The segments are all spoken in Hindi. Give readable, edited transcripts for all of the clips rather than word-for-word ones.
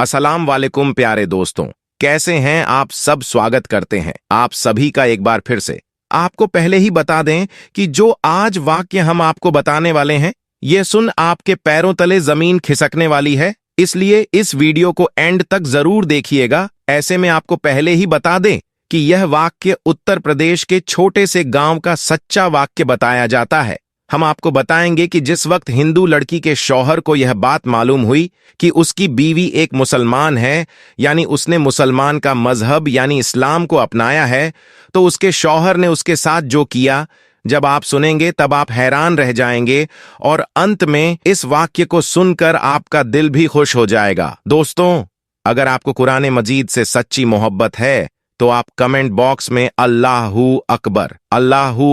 अस्सलाम वालेकुम प्यारे दोस्तों, कैसे हैं आप सब। स्वागत करते हैं आप सभी का एक बार फिर से। आपको पहले ही बता दें कि जो आज वाक्य हम आपको बताने वाले हैं, ये सुन आपके पैरों तले जमीन खिसकने वाली है, इसलिए इस वीडियो को एंड तक जरूर देखिएगा। ऐसे में आपको पहले ही बता दें कि यह वाक्य उत्तर प्रदेश के छोटे से गांव का सच्चा वाक्य बताया जाता है। हम आपको बताएंगे कि जिस वक्त हिंदू लड़की के शौहर को यह बात मालूम हुई कि उसकी बीवी एक मुसलमान है, यानी उसने मुसलमान का मजहब यानी इस्लाम को अपनाया है, तो उसके शौहर ने उसके साथ जो किया, जब आप सुनेंगे तब आप हैरान रह जाएंगे और अंत में इस वाक्य को सुनकर आपका दिल भी खुश हो जाएगा। दोस्तों, अगर आपको कुरान मजीद से सच्ची मोहब्बत है तो आप कमेंट बॉक्स में अल्लाहू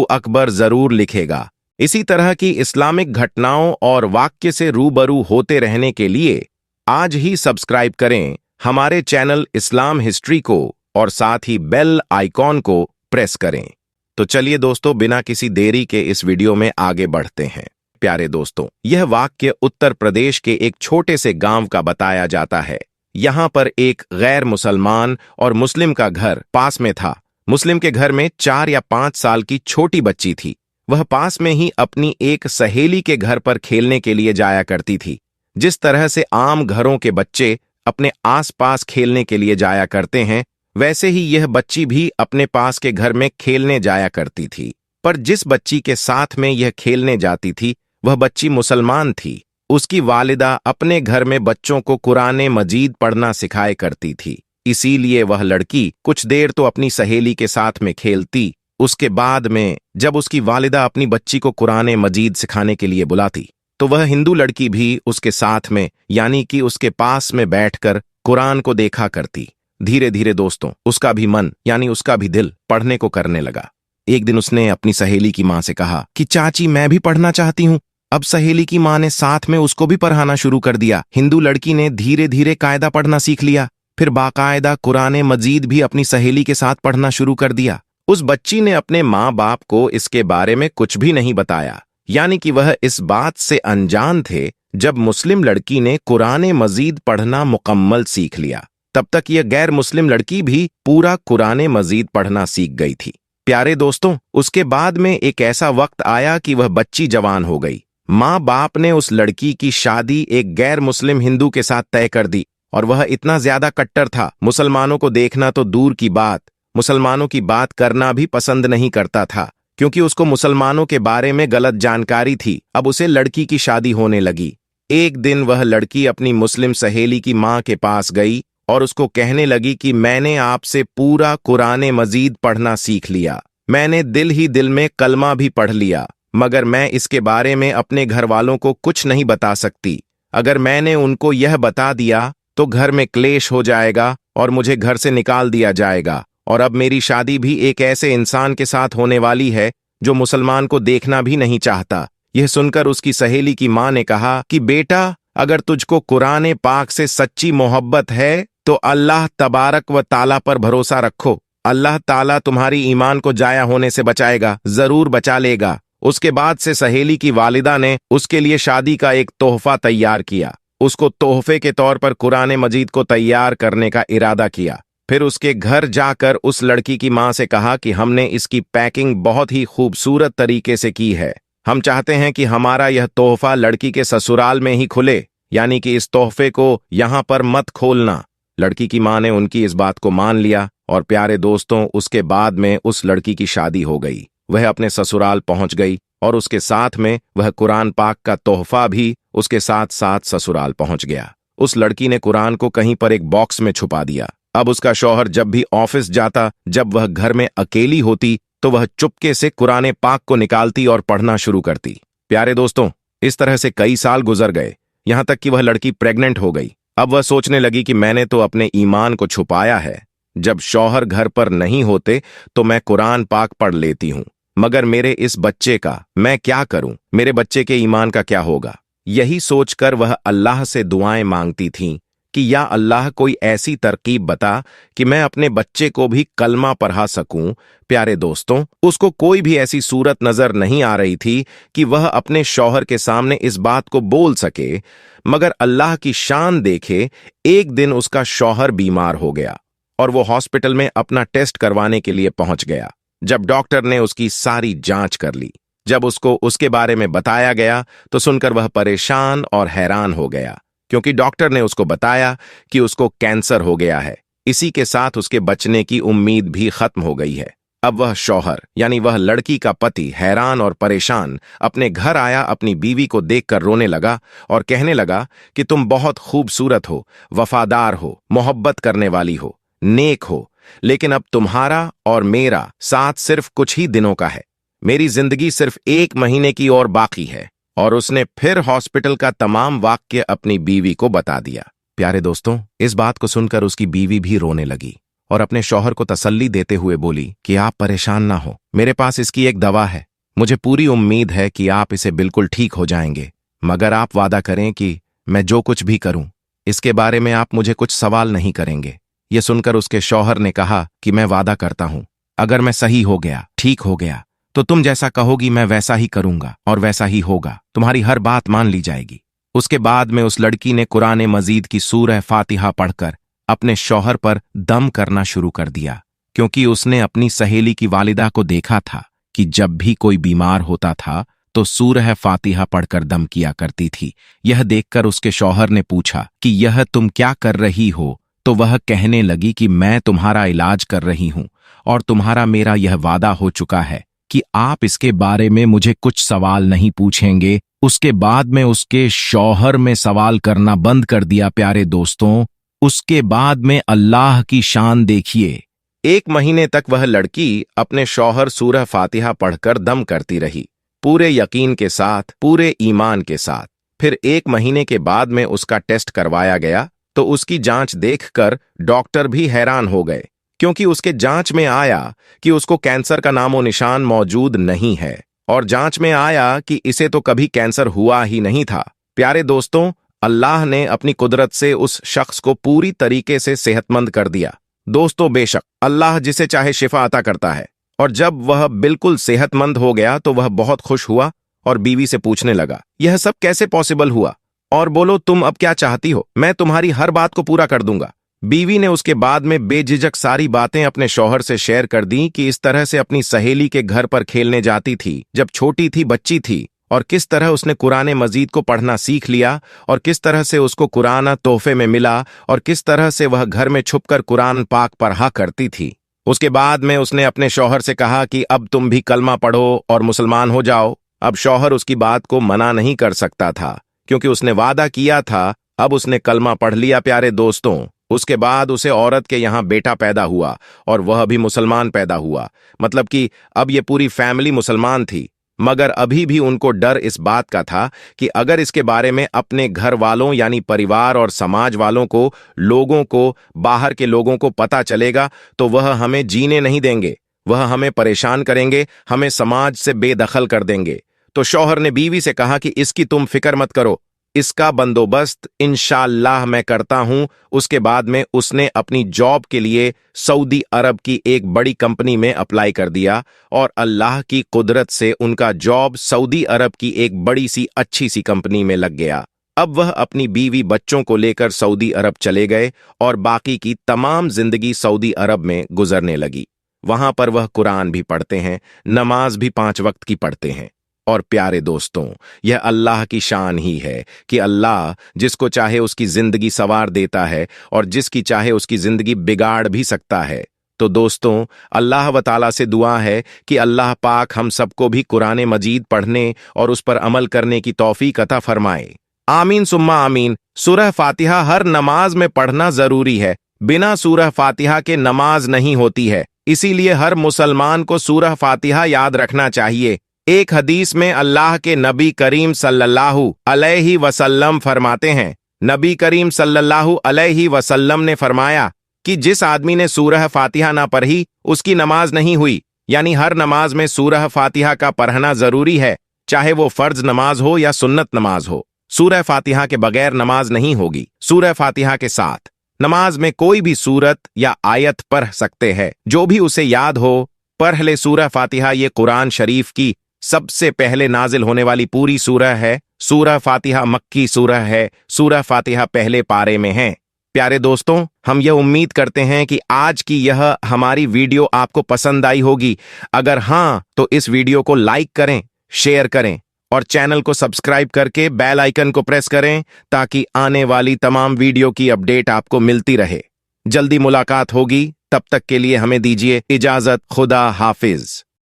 अकबर जरूर लिखेगा। इसी तरह की इस्लामिक घटनाओं और वाक्य से रूबरू होते रहने के लिए आज ही सब्सक्राइब करें हमारे चैनल इस्लाम हिस्ट्री को और साथ ही बेल आइकॉन को प्रेस करें। तो चलिए दोस्तों, बिना किसी देरी के इस वीडियो में आगे बढ़ते हैं। प्यारे दोस्तों, यह वाक्य उत्तर प्रदेश के एक छोटे से गांव का बताया जाता है। यहां पर एक गैर मुसलमान और मुस्लिम का घर पास में था। मुस्लिम के घर में 4 या 5 साल की छोटी बच्ची थी। वह पास में ही अपनी एक सहेली के घर पर खेलने के लिए जाया करती थी। जिस तरह से आम घरों के बच्चे अपने आसपास खेलने के लिए जाया करते हैं, वैसे ही यह बच्ची भी अपने पास के घर में खेलने जाया करती थी। पर जिस बच्ची के साथ में यह खेलने जाती थी, वह बच्ची मुसलमान थी। उसकी वालिदा अपने घर में बच्चों को कुरान मजीद पढ़ना सिखाया करती थी। इसीलिए वह लड़की कुछ देर तो अपनी सहेली के साथ में खेलती, उसके बाद में जब उसकी वालिदा अपनी बच्ची को कुरान मजीद सिखाने के लिए बुलाती, तो वह हिंदू लड़की भी उसके साथ में यानी कि उसके पास में बैठकर कुरान को देखा करती। धीरे धीरे दोस्तों, उसका भी मन यानी उसका भी दिल पढ़ने को करने लगा। एक दिन उसने अपनी सहेली की माँ से कहा कि चाची, मैं भी पढ़ना चाहती हूँ। अब सहेली की माँ ने साथ में उसको भी पढ़ाना शुरू कर दिया। हिंदू लड़की ने धीरे धीरे कायदा पढ़ना सीख लिया, फिर बाकायदा कुरान मजीद भी अपनी सहेली के साथ पढ़ना शुरू कर दिया। उस बच्ची ने अपने माँ बाप को इसके बारे में कुछ भी नहीं बताया, यानी कि वह इस बात से अनजान थे। जब मुस्लिम लड़की ने कुरान मजीद पढ़ना मुकम्मल सीख लिया, तब तक यह गैर मुस्लिम लड़की भी पूरा कुरान मजीद पढ़ना सीख गई थी। प्यारे दोस्तों, उसके बाद में एक ऐसा वक्त आया कि वह बच्ची जवान हो गई। माँ बाप ने उस लड़की की शादी एक गैर मुस्लिम हिंदू के साथ तय कर दी, और वह इतना ज्यादा कट्टर था, मुसलमानों को देखना तो दूर की बात, मुसलमानों की बात करना भी पसंद नहीं करता था, क्योंकि उसको मुसलमानों के बारे में गलत जानकारी थी। अब उसे लड़की की शादी होने लगी। एक दिन वह लड़की अपनी मुस्लिम सहेली की माँ के पास गई और उसको कहने लगी कि मैंने आपसे पूरा कुरान मजीद पढ़ना सीख लिया, मैंने दिल ही दिल में कलमा भी पढ़ लिया, मगर मैं इसके बारे में अपने घर वालों को कुछ नहीं बता सकती। अगर मैंने उनको यह बता दिया तो घर में क्लेश हो जाएगा और मुझे घर से निकाल दिया जाएगा, और अब मेरी शादी भी एक ऐसे इंसान के साथ होने वाली है जो मुसलमान को देखना भी नहीं चाहता। यह सुनकर उसकी सहेली की माँ ने कहा कि बेटा, अगर तुझको कुरान पाक से सच्ची मोहब्बत है तो अल्लाह तबारक व ताला पर भरोसा रखो। अल्लाह ताला तुम्हारी ईमान को जाया होने से बचाएगा, जरूर बचा लेगा। उसके बाद से सहेली की वालिदा ने उसके लिए शादी का एक तोहफा तैयार किया। उसको तोहफे के तौर पर कुरान मजीद को तैयार करने का इरादा किया। फिर उसके घर जाकर उस लड़की की माँ से कहा कि हमने इसकी पैकिंग बहुत ही खूबसूरत तरीके से की है, हम चाहते हैं कि हमारा यह तोहफा लड़की के ससुराल में ही खुले, यानी कि इस तोहफे को यहाँ पर मत खोलना। लड़की की माँ ने उनकी इस बात को मान लिया, और प्यारे दोस्तों, उसके बाद में उस लड़की की शादी हो गई। वह अपने ससुराल पहुंच गई और उसके साथ में वह कुरान पाक का तोहफा भी उसके साथ साथ ससुराल पहुंच गया। उस लड़की ने कुरान को कहीं पर एक बॉक्स में छुपा दिया। अब उसका शौहर जब भी ऑफिस जाता, जब वह घर में अकेली होती, तो वह चुपके से कुरान पाक को निकालती और पढ़ना शुरू करती। प्यारे दोस्तों, इस तरह से कई साल गुजर गए, यहां तक कि वह लड़की प्रेग्नेंट हो गई। अब वह सोचने लगी कि मैंने तो अपने ईमान को छुपाया है, जब शौहर घर पर नहीं होते तो मैं कुरान पाक पढ़ लेती हूं, मगर मेरे इस बच्चे का मैं क्या करूं, मेरे बच्चे के ईमान का क्या होगा। यही सोचकर वह अल्लाह से दुआएं मांगती थीं कि कि या अल्लाह कोई ऐसी तरकीब बता कि मैं अपने बच्चे को भी कलमा पढ़ा सकूं। प्यारे दोस्तों, उसको कोई भी ऐसी सूरत नजर नहीं आ रही थी कि वह अपने शौहर के सामने इस बात को बोल सके, मगर अल्लाह की शान देखे एक दिन उसका शौहर बीमार हो गया और वो हॉस्पिटल में अपना टेस्ट करवाने के लिए पहुंच गया। जब डॉक्टर ने उसकी सारी जांच कर ली, जब उसको उसके बारे में बताया गया तो सुनकर वह परेशान और हैरान हो गया, क्योंकि डॉक्टर ने उसको बताया कि उसको कैंसर हो गया है। इसी के साथ उसके बचने की उम्मीद भी खत्म हो गई है। अब वह शौहर यानी वह लड़की का पति हैरान और परेशान अपने घर आया, अपनी बीवी को देखकर रोने लगा और कहने लगा कि तुम बहुत खूबसूरत हो, वफादार हो, मोहब्बत करने वाली हो, नेक हो, लेकिन अब तुम्हारा और मेरा साथ सिर्फ कुछ ही दिनों का है। मेरी जिंदगी सिर्फ 1 महीने की और बाकी है। और उसने फिर हॉस्पिटल का तमाम वाक्य अपनी बीवी को बता दिया। प्यारे दोस्तों, इस बात को सुनकर उसकी बीवी भी रोने लगी और अपने शौहर को तसल्ली देते हुए बोली कि आप परेशान ना हो, मेरे पास इसकी एक दवा है। मुझे पूरी उम्मीद है कि आप इसे बिल्कुल ठीक हो जाएंगे, मगर आप वादा करें कि मैं जो कुछ भी करूं इसके बारे में आप मुझे कुछ सवाल नहीं करेंगे। यह सुनकर उसके शौहर ने कहा कि मैं वादा करता हूं, अगर मैं सही हो गया, ठीक हो गया, तो तुम जैसा कहोगी मैं वैसा ही करूंगा और वैसा ही होगा। तुम्हारी हर बात मान ली जाएगी। उसके बाद में उस लड़की ने कुरान मजीद की सूरह फातिहा पढ़कर अपने शौहर पर दम करना शुरू कर दिया, क्योंकि उसने अपनी सहेली की वालिदा को देखा था कि जब भी कोई बीमार होता था तो सूरह फातिहा पढ़कर दम किया करती थी। यह देखकर उसके शौहर ने पूछा कि यह तुम क्या कर रही हो, तो वह कहने लगी कि मैं तुम्हारा इलाज कर रही हूं और तुम्हारा मेरा यह वादा हो चुका है कि आप इसके बारे में मुझे कुछ सवाल नहीं पूछेंगे। उसके बाद में उसके शौहर में सवाल करना बंद कर दिया। प्यारे दोस्तों, उसके बाद में अल्लाह की शान देखिए। 1 महीने तक वह लड़की अपने शौहर सूरह फातिहा पढ़कर दम करती रही, पूरे यकीन के साथ, पूरे ईमान के साथ। फिर 1 महीने के बाद में उसका टेस्ट करवाया गया तो उसकी जांच देखकर डॉक्टर भी हैरान हो गए, क्योंकि उसके जांच में आया कि उसको कैंसर का नामो निशान मौजूद नहीं है और जांच में आया कि इसे तो कभी कैंसर हुआ ही नहीं था। प्यारे दोस्तों, अल्लाह ने अपनी कुदरत से उस शख्स को पूरी तरीके से सेहतमंद कर दिया। दोस्तों, बेशक अल्लाह जिसे चाहे शिफा अता करता है। और जब वह बिल्कुल सेहतमंद हो गया तो वह बहुत खुश हुआ और बीवी से पूछने लगा, यह सब कैसे पॉसिबल हुआ, और बोलो तुम अब क्या चाहती हो, मैं तुम्हारी हर बात को पूरा कर दूंगा। बीवी ने उसके बाद में बेझिझक सारी बातें अपने शौहर से शेयर कर दी कि इस तरह से अपनी सहेली के घर पर खेलने जाती थी जब छोटी थी, बच्ची थी, और किस तरह उसने कुरान मजीद को पढ़ना सीख लिया और किस तरह से उसको कुरान तोहफे में मिला और किस तरह से वह घर में छुपकर कुरान पाक पढ़ा करती थी। उसके बाद में उसने अपने शौहर से कहा कि अब तुम भी कलमा पढ़ो और मुसलमान हो जाओ। अब शौहर उसकी बात को मना नहीं कर सकता था, क्योंकि उसने वादा किया था। अब उसने कलमा पढ़ लिया। प्यारे दोस्तों, उसके बाद उसे औरत के यहाँ बेटा पैदा हुआ और वह भी मुसलमान पैदा हुआ। मतलब कि अब ये पूरी फैमिली मुसलमान थी, मगर अभी भी उनको डर इस बात का था कि अगर इसके बारे में अपने घर वालों यानी परिवार और समाज वालों को, लोगों को, बाहर के लोगों को पता चलेगा तो वह हमें जीने नहीं देंगे, वह हमें परेशान करेंगे, हमें समाज से बेदखल कर देंगे। तो शौहर ने बीवी से कहा कि इसकी तुम फिक्र मत करो, इसका बंदोबस्त इंशाअल्लाह मैं करता हूं। उसके बाद में उसने अपनी जॉब के लिए सऊदी अरब की एक बड़ी कंपनी में अप्लाई कर दिया और अल्लाह की कुदरत से उनका जॉब सऊदी अरब की एक बड़ी सी अच्छी सी कंपनी में लग गया। अब वह अपनी बीवी बच्चों को लेकर सऊदी अरब चले गए और बाकी की तमाम जिंदगी सऊदी अरब में गुजरने लगी। वहां पर वह कुरान भी पढ़ते हैं, नमाज भी 5 वक्त की पढ़ते हैं। और प्यारे दोस्तों, यह अल्लाह की शान ही है कि अल्लाह जिसको चाहे उसकी जिंदगी संवार देता है और जिसकी चाहे उसकी जिंदगी बिगाड़ भी सकता है। तो दोस्तों, अल्लाह व ताला से दुआ है कि अल्लाह पाक हम सबको भी कुरान मजीद पढ़ने और उस पर अमल करने की तौफीक अता फरमाए। आमीन सुम्मा आमीन। सूरह फातिहा हर नमाज में पढ़ना जरूरी है। बिना सूरह फातिहा के नमाज नहीं होती है, इसीलिए हर मुसलमान को सूरह फातिहा याद रखना चाहिए। एक हदीस में अल्लाह के नबी करीम सल्लल्लाहु अलैहि वसल्लम फरमाते हैं, नबी करीम सल्लल्लाहु अलैहि वसल्लम ने फरमाया कि जिस आदमी ने सूरह फातिहा ना पढ़ी उसकी नमाज नहीं हुई। यानी हर नमाज में सूरह फातिहा का पढ़ना जरूरी है, चाहे वो फर्ज नमाज हो या सुन्नत नमाज हो। सूरह फातिहा के बगैर नमाज नहीं होगी। सूरह फातिहा के साथ नमाज में कोई भी सूरत या आयत पढ़ सकते हैं, जो भी उसे याद हो पढ़ ले। सूरह फातिहा ये कुरान शरीफ की सबसे पहले नाजिल होने वाली पूरी सूरह है। सूरह फातिहा मक्की सूरह है। सूरह फातिहा पहले पारे में है। प्यारे दोस्तों, हम यह उम्मीद करते हैं कि आज की यह हमारी वीडियो आपको पसंद आई होगी। अगर हाँ, तो इस वीडियो को लाइक करें, शेयर करें और चैनल को सब्सक्राइब करके बेल आइकन को प्रेस करें ताकि आने वाली तमाम वीडियो की अपडेट आपको मिलती रहे। जल्दी मुलाकात होगी, तब तक के लिए हमें दीजिए इजाजत। खुदा हाफिज।